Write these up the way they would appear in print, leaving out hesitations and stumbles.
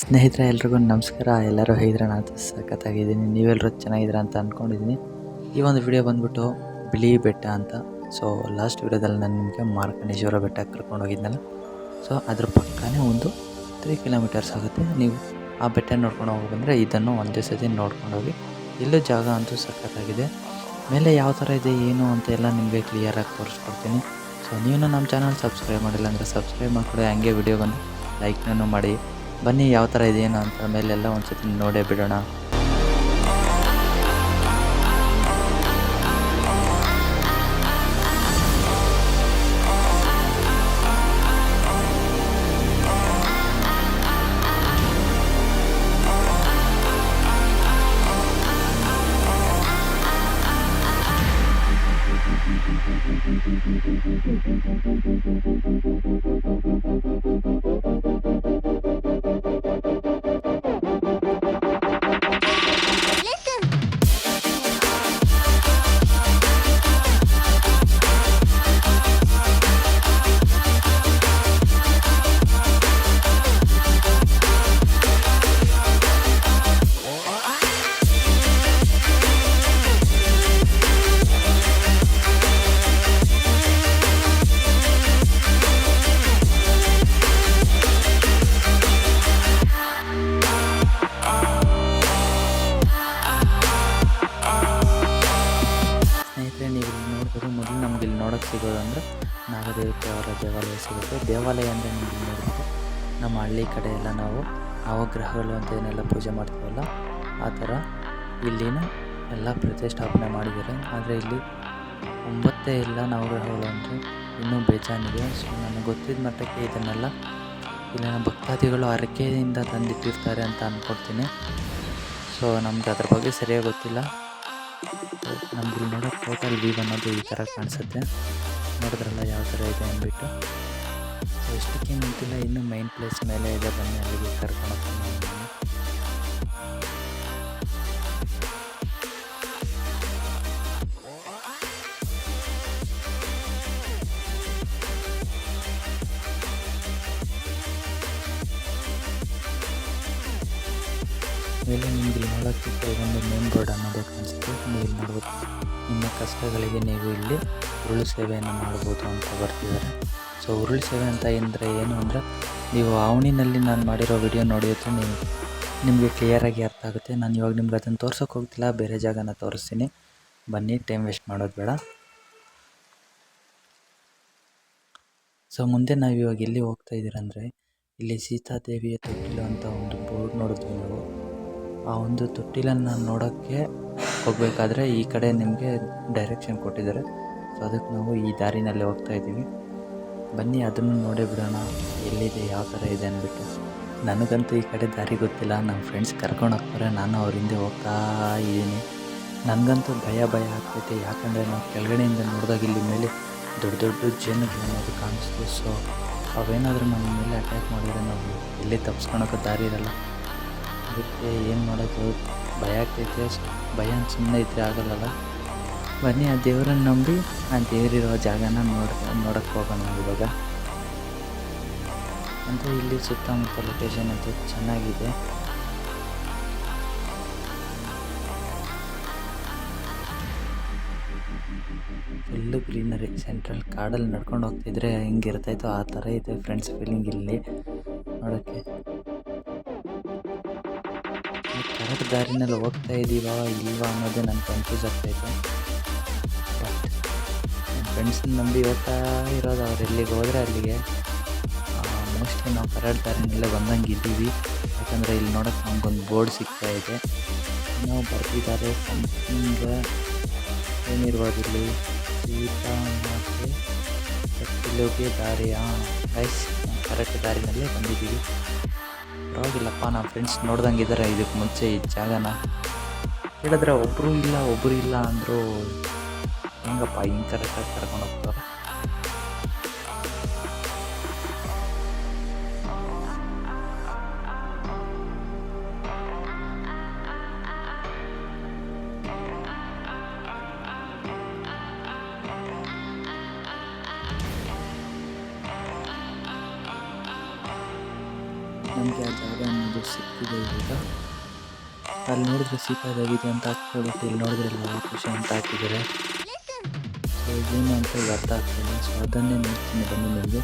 ಸ್ನೇಹಿತರೆ ಎಲ್ರಿಗೂ ನಮಸ್ಕಾರ. ಎಲ್ಲರೂ ಹೇಗಿದ್ದೀರಾ? ನಾನು ಸಖತ್ತಾಗಿದ್ದೀನಿ. ನೀವೆಲ್ಲರೂ ಚೆನ್ನಾಗಿದ್ದೀರಾ ಅಂತ ಅಂದ್ಕೊಂಡಿದ್ದೀನಿ. ಈ ಒಂದು ವಿಡಿಯೋ ಬಂದ್ಬಿಟ್ಟು ಬಿಳಿ ಬೆಟ್ಟ ಅಂತ. ಸೊ ಲಾಸ್ಟ್ ವಿಡಿಯೋದಲ್ಲಿ ನಾನು ನಿಮಗೆ ಮಾರ್ಕಂಡೇಶ್ವರ ಬೆಟ್ಟ ಕರ್ಕೊಂಡು ಹೋಗಿದ್ನಲ್ಲ. ಸೊ ಅದ್ರ ಪಕ್ಕನೇ ಒಂದು 3 ಕಿಲೋಮೀಟರ್ಸ್ ಆಗುತ್ತೆ. ನೀವು ಆ ಬೆಟ್ಟ ನೋಡ್ಕೊಂಡು ಹೋಗಿ ಬಂದರೆ ಇದನ್ನು ಒಂದೇ ಸತಿ ನೋಡ್ಕೊಂಡು ಹೋಗಿ. ಇಲ್ಲೂ ಜಾಗ ಅಂತೂ ಸಖತ್ತಾಗಿದೆ. ಮೇಲೆ ಯಾವ ಥರ ಇದೆ ಏನು ಅಂತ ಎಲ್ಲ ನಿಮಗೆ ಕ್ಲಿಯರಾಗಿ ತೋರಿಸ್ಕೊಡ್ತೀನಿ. ಸೊ ನೀವು ನಮ್ಮ ಚಾನಲ್ ಸಬ್ಸ್ಕ್ರೈಬ್ ಮಾಡಿಲ್ಲ ಅಂದರೆ ಸಬ್ಸ್ಕ್ರೈಬ್ ಮಾಡಿಕೊಡಿ. ಹಂಗೆ ವಿಡಿಯೋಗೊಂದು ಲೈಕ್ನೂ ಮಾಡಿ. ಬನ್ನಿ ಯಾವ ಥರ ಇದೇನು ಅಂತ ಮೇಲೆಲ್ಲ ಒಂದು ಸತಿ ನೋಡೇ ಬಿಡೋಣ. ಸ್ನೇಹಿತರೆ ನೀವು ಇಲ್ಲಿ ನೋಡ್ಬೋದು, ಮೊದಲು ನಮ್ಗೆ ಇಲ್ಲಿ ನೋಡೋಕ್ಕೆ ಸಿಗೋದು ಅಂದರೆ ನಾಗದೇವತೆ ಅವರ ದೇವಾಲಯ ಸಿಗುತ್ತೆ. ದೇವಾಲಯ ಅಂದರೆ ನಿಮಗೆ ನೋಡ್ಬೋದು, ನಮ್ಮ ಹಳ್ಳಿ ಕಡೆ ಎಲ್ಲ ನಾವು ನವಗ್ರಹಗಳು ಅಂತ ಏನೆಲ್ಲ ಪೂಜೆ ಮಾಡ್ತೀವಲ್ಲ ಆ ಥರ ಇಲ್ಲಿನ ಎಲ್ಲ ಪ್ರತಿಷ್ಠಾಪನೆ ಮಾಡಿದ್ದಾರೆ. ಆದರೆ ಇಲ್ಲಿ 9 ಇಲ್ಲ ನವಗ್ರಹಗಳು ಅಂದರೆ ಇನ್ನೂ ಬೇಜಾನಿದೆ. ಸೊ ನನಗೆ ಗೊತ್ತಿದ್ದ ಮಟ್ಟಕ್ಕೆ ಇದನ್ನೆಲ್ಲ ಇಲ್ಲಿನ ಭಕ್ತಾದಿಗಳು ಹರಕೆಯಿಂದ ತಂದಿಟ್ಟಿರ್ತಾರೆ ಅಂತ ಅಂದ್ಕೊಡ್ತೀನಿ. ಸೊ ನಮ್ಗೆ ಅದ್ರ ಬಗ್ಗೆ ಸರಿಯಾಗಿ ಗೊತ್ತಿಲ್ಲ. ನಮ್ಗೆ ಇಲ್ಲಿ ನೋಡೋಕ್ಕೆ ಟೋಟಲ್ ವ್ಯೂ ಅನ್ನೋದು ಈ ಥರ ಕಾಣಿಸುತ್ತೆ. ನೋಡಿದ್ರಲ್ಲ ಯಾವ ಥರ ಇದೆ ಅಂದ್ಬಿಟ್ಟು. ಸೊ ಎಷ್ಟಕ್ಕೆ ನಿಂತಿಲ್ಲ, ಇನ್ನೂ ಮೈನ್ ಪ್ಲೇಸ್ ಮೇಲೆ ಇದೆ. ಬನ್ನಿ ಅಲ್ಲಿಗೆ ಕರ್ಕೊಂಡು ಹೋಗ್ತೀನಿ. ಮೇಲೆ ನಿಮಗೆ ಇಲ್ಲಿ ನೋಡೋಕ್ಕೆ ಒಂದು ಮೇನ್ ರೋಡ್ ಅನ್ನೋದು ಕಾಣಿಸುತ್ತೆ. ನೀವು ಇಲ್ಲಿ ನೋಡ್ಬೋದು, ನಿಮ್ಮ ಕಷ್ಟಗಳಿಗೆ ನೀವು ಇಲ್ಲಿ ಉರುಳು ಸೇವೆಯನ್ನು ಮಾಡ್ಬೋದು ಅಂತ ಬರ್ತಿದ್ದಾರೆ. ಸೊ ಉರುಳು ಸೇವೆ ಅಂತ ಅಂದರೆ ಏನು ಅಂದರೆ, ನೀವು ಆವಣಿನಲ್ಲಿ ನಾನು ಮಾಡಿರೋ ವಿಡಿಯೋ ನೋಡಿದ್ರೆ ನಿಮಗೆ ಕ್ಲಿಯರಾಗಿ ಅರ್ಥ ಆಗುತ್ತೆ. ನಾನು ಇವಾಗ ನಿಮ್ಗೆ ಅದನ್ನು ತೋರ್ಸೋಕೆ ಹೋಗ್ತಿಲ್ಲ, ಬೇರೆ ಜಾಗನ ತೋರಿಸ್ತೀನಿ. ಬನ್ನಿ, ಟೈಮ್ ವೇಸ್ಟ್ ಮಾಡೋದು ಬೇಡ. ಸೊ ಮುಂದೆ ನಾವು ಇವಾಗ ಎಲ್ಲಿ ಹೋಗ್ತಾ ಇದ್ದೀರಂದರೆ, ಇಲ್ಲಿ ಸೀತಾದೇವಿಯ ತೊಟ್ಟಿಲು ಅಂತ ಒಂದು ಬೋರ್ಡ್ ನೋಡಿದ್ವಿ ನಾವು. ಆ ಒಂದು ತೊಟ್ಟಿಲನ್ನು ನೋಡೋಕ್ಕೆ ಹೋಗಬೇಕಾದ್ರೆ ಈ ಕಡೆ ನಿಮಗೆ ಡೈರೆಕ್ಷನ್ ಕೊಟ್ಟಿದ್ದಾರೆ. ಸೊ ಅದಕ್ಕೆ ನಾವು ಈ ದಾರಿನಲ್ಲಿ ಹೋಗ್ತಾ ಇದ್ದೀವಿ. ಬನ್ನಿ ಅದನ್ನು ನೋಡೇ ಬಿಡೋಣ, ಎಲ್ಲಿದೆ ಯಾವ ಥರ ಇದೆ ಅಂದ್ಬಿಟ್ಟು. ನನಗಂತೂ ಈ ಕಡೆ ದಾರಿ ಗೊತ್ತಿಲ್ಲ. ನಮ್ಮ ಫ್ರೆಂಡ್ಸ್ ಕರ್ಕೊಂಡು ಹೋಗ್ತಾರೆ, ನಾನು ಅವ್ರ ಹಿಂದೆ ಹೋಗ್ತಾ ಇದ್ದೀನಿ. ನನಗಂತೂ ಭಯ ಆಗ್ತೈತೆ. ಯಾಕಂದರೆ ನಾವು ಕೆಳಗಡೆಯಿಂದ ನೋಡಿದಾಗ ಇಲ್ಲಿ ಮೇಲೆ ದೊಡ್ಡ ದೊಡ್ಡ ಜೇನುಗಳು ಅನ್ನೋದು ಕಾಣಿಸ್ತು. ಸೊ ಅವೇನಾದರೂ ನಮ್ಮ ಮೇಲೆ ಅಟ್ಯಾಕ್ ಮಾಡಿದರೆ ನಾವು ಎಲ್ಲಿ ತಪ್ಪಿಸ್ಕೊಳೋಕೆ ದಾರಿ ಇರಲ್ಲ. ಅದಕ್ಕೆ ಏನು ಮಾಡೋದು, ಭಯ ಆಗ್ತೈತೆ. ಭಯ ಅಂತ ಸುಮ್ಮನೆ ಇದ್ದರೆ ಆಗಲ್ಲಲ್ಲ. ಬನ್ನಿ ಆ ದೇವರನ್ನು ನಂಬಿ ಆ ದೇವರಿರೋ ಜಾಗನ ನೋಡೋಕ್ಕೆ ಹೋಗೋಣ ಇವಾಗ. ಅಂತೂ ಇಲ್ಲಿ ಸುತ್ತಮುತ್ತ ಲೊಕೇಶನ್ ಅಂತೂ ಚೆನ್ನಾಗಿದೆ. Full greenery. ಸೆಂಟ್ರಲ್ ಕಾಡಲ್ಲಿ ನಡ್ಕೊಂಡು ಹೋಗ್ತಿದ್ರೆ ಹೆಂಗಿರ್ತೈತೋ ಆ ಥರ ಇದೆ ಫ್ರೆಂಡ್ಸ್ ಫೀಲಿಂಗ್ ಇಲ್ಲಿ ನೋಡೋಕ್ಕೆ. ಕರೆಕ್ಟ್ ದಾರಿನಲ್ಲಿ ಹೋಗ್ತಾ ಇದ್ದೀವಾ ಇಲ್ವಾ ಅನ್ನೋದೇ ನನಗೆ ಕನ್ಫ್ಯೂಸ್ ಆಗ್ತಾಯಿತ್ತು. ಬಟ್ ನನ್ನ ಫ್ರೆಂಡ್ಸನ್ನ ನಂಬಿ ಹೋಗ್ತಾ ಇರೋದು. ಅವ್ರು ಎಲ್ಲಿಗೆ ಹೋದರೆ ಅಲ್ಲಿಗೆ. ಮೋಸ್ಟ್ಲಿ ನಾವು ಕರೆಕ್ಟ್ ದಾರಿನಲ್ಲೇ ಬಂದಂಗೆ ಇದ್ದೀವಿ. ಯಾಕಂದರೆ ಇಲ್ಲಿ ನೋಡೋಕ್ಕೆ ನಮಗೊಂದು ಬೋರ್ಡ್ ಸಿಗ್ತಾ ಇದೆ. ನಾವು ಬರ್ತಿದ್ದಾರೆ ಸಮಥಿಂಗ್ ಏನಿರ್ಬೋದು ಇಲ್ಲಿ, ಸೀತಾಮಾತೆ ತೊಟ್ಟಿಲುಗೆ ದಾರಿ. ಗೈಸ್, ಕರೆಕ್ಟ್ ದಾರಿನಲ್ಲೇ ಬಂದಿದ್ದೀವಿ. ಪರವಾಗಿಲ್ಲಪ್ಪ, ನಮ್ಮ ಫ್ರೆಂಡ್ಸ್ ನೋಡ್ದಂಗಿದ್ದಾರೆ ಇದಕ್ಕೆ ಮುಂಚೆ ಈ ಜಾಗನ. ಹೇಳಿದ್ರೆ ಒಬ್ಬರು ಇಲ್ಲ ಅಂದರೂ ಹೆಂಗಪ್ಪ ಹಿಂಗೆ ಕರೆಕ್ಟಾಗಿ ಕರ್ಕೊಂಡು ಹೋಗ್ತಾರೆ. ನಮಗೆ ಆ ಜಾಗ ಅನ್ನೋದು ಇದೆ ಇವಾಗ. ಅಲ್ಲಿ ನೋಡಿದ್ರೆ ಸೀತಾದೇವಿದು ಅಂತ ಹಾಕ್ಬಿಟ್ಟು ಇಲ್ಲಿ ನೋಡಿದ್ರೆ ಲವಾಕುಶ ಅಂತ ಹಾಕಿದ್ದಾರೆ. ಸೊ ಏನು ಅಂತ ಈಗ ಅರ್ಥ ಆಗ್ತಿಲ್ಲ. ಸೊ ಅದನ್ನೇ ನೋಡ್ತೀನಿ ಬನ್ನಿ ನಿಮಗೆ.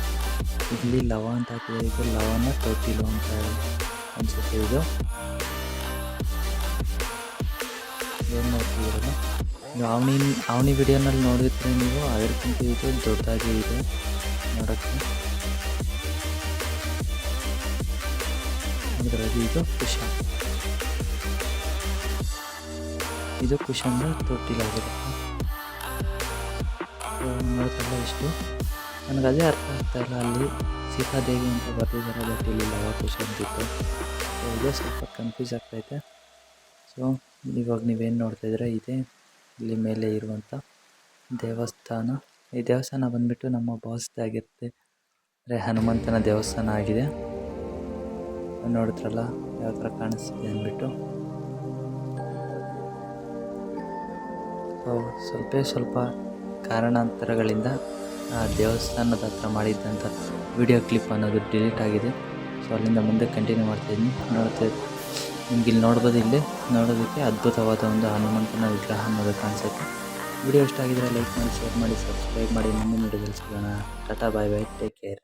ಇಲ್ಲಿ ಲವ ಅಂತ ಹಾಕಿದ್ದಾರೆ, ಇದು ಲವನ ತೊಟ್ಟಿಲು ಅಂತ ಅನಿಸುತ್ತೆ. ಇದು ಏನು ನೋಡ್ತಿದ್ದೀರಲ್ಲ, ನೀವು ಅವನಿ ವಿಡಿಯೋನಲ್ಲಿ ನೋಡಿದ್ರೆ ನೀವು ಅದಕ್ಕಿಂತ ಇದು ದೊಡ್ಡದಾಗಿ ಇದೆ ನೋಡೋಕ್ಕೆ. ಅದರಲ್ಲಿ ಇದು ಕುಶನ್ ತೊಟ್ಟಿಲಾಗಿರುತ್ತೆ. ನೋಡ್ತಲ್ಲ ಇಷ್ಟು ನನಗೆ ಅದೇ ಅರ್ಥ ಆಗ್ತಾ ಇಲ್ಲ. ಅಲ್ಲಿ ಸೀತಾದೇವಿ ಅಂತ ಬರ್ತಿದ್ದಾರೆ, ಬಟ್ ಇಲ್ಲಿ ಲವಕುಶ ಅಂತಿತ್ತು. ಸೊ ಇದೇ ಸ್ವಲ್ಪ ಕನ್ಫ್ಯೂಸ್ ಆಗ್ತೈತೆ. ಸೊ ಇವಾಗ ನೀವೇನು ನೋಡ್ತಾ ಇದ್ದೀರಾ, ಇದೇ ಇಲ್ಲಿ ಮೇಲೆ ಇರುವಂಥ ದೇವಸ್ಥಾನ. ಈ ದೇವಸ್ಥಾನ ಬಂದುಬಿಟ್ಟು ನಮ್ಮ ಬಾಸ್ದಾಗಿರುತ್ತೆ, ಅಂದರೆ ಹನುಮಂತನ ದೇವಸ್ಥಾನ ಆಗಿದೆ. ನೋಡಿದ್ರಲ್ಲ ಯಾವ ಥರ ಕಾಣಿಸ್ತಿದೆ ಅಂದ್ಬಿಟ್ಟು. ಸೊ ಸ್ವಲ್ಪ ಕಾರಣಾಂತರಗಳಿಂದ ಆ ದೇವಸ್ಥಾನದ ಹತ್ರ ಮಾಡಿದ್ದಂಥ ವಿಡಿಯೋ ಕ್ಲಿಪ್ ಅನ್ನೋದು ಡಿಲೀಟ್ ಆಗಿದೆ. ಸೊ ಅಲ್ಲಿಂದ ಮುಂದೆ ಕಂಟಿನ್ಯೂ ಮಾಡ್ತಾಯಿದ್ದೀನಿ. ನಿಮ್ಗೆ ಇಲ್ಲಿ ನೋಡ್ಬೋದು, ಇಲ್ಲಿ ನೋಡೋದಕ್ಕೆ ಅದ್ಭುತವಾದ ಒಂದು ಹನುಮಂತನ ವಿಗ್ರಹ ಅನ್ನೋದು ಕಾಣಿಸುತ್ತೆ. ವಿಡಿಯೋ ಇಷ್ಟ ಆಗಿದ್ರೆ ಲೈಕ್ ಮಾಡಿ, ಶೇರ್ ಮಾಡಿ, ಸಬ್ಸ್ಕ್ರೈಬ್ ಮಾಡಿ. ಮುಂದಿನ ವಿಡಿಯೋದಲ್ಲಿ ಸಿಗೋಣ. ಟಾಟಾ, ಬಾಯ್ ಬಾಯ್, ಟೇಕ್ ಕೇರ್.